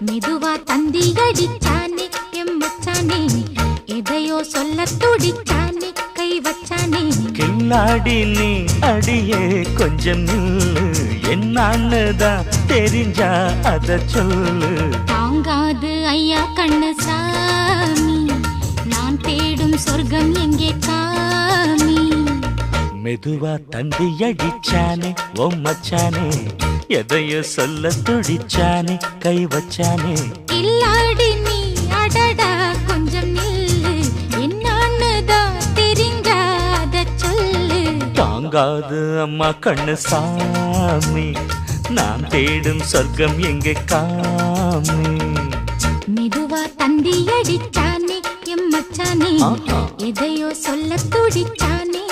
மெதுவா தந்தி அடிச்சானே எம் மச்சானே, எதையோ சொல்ல துடிச்சானே கை வச்சானே. கில்லாடி நீ அடியே கொஞ்சம் நில்லு, என்னான்னுதான் தெரிஞ்சா அத சொல்லு. தாங்காது ஐயா கண்ணு சாமி, நான் தேடும் சொர்க்கம் எங்கே காமி. மெதுவா தந்தி அடிச்சானே ஓ மச்சானே, எதையோ சொல்ல துடிச்சானே கை வச்சானே. கில்லாடி நீ அடடா கொஞ்சம் நில்லு, என்னான்னுதான் தெரிஞ்சாத சொல்லு. தாங்காது அம்மா கண்ணு சாமி, நான் தேடும் சொர்க்கம் எங்கே காமி. மெதுவா தந்தி அடிச்சானே எம் மச்சானே, எதையோ சொல்ல துடிச்சானே.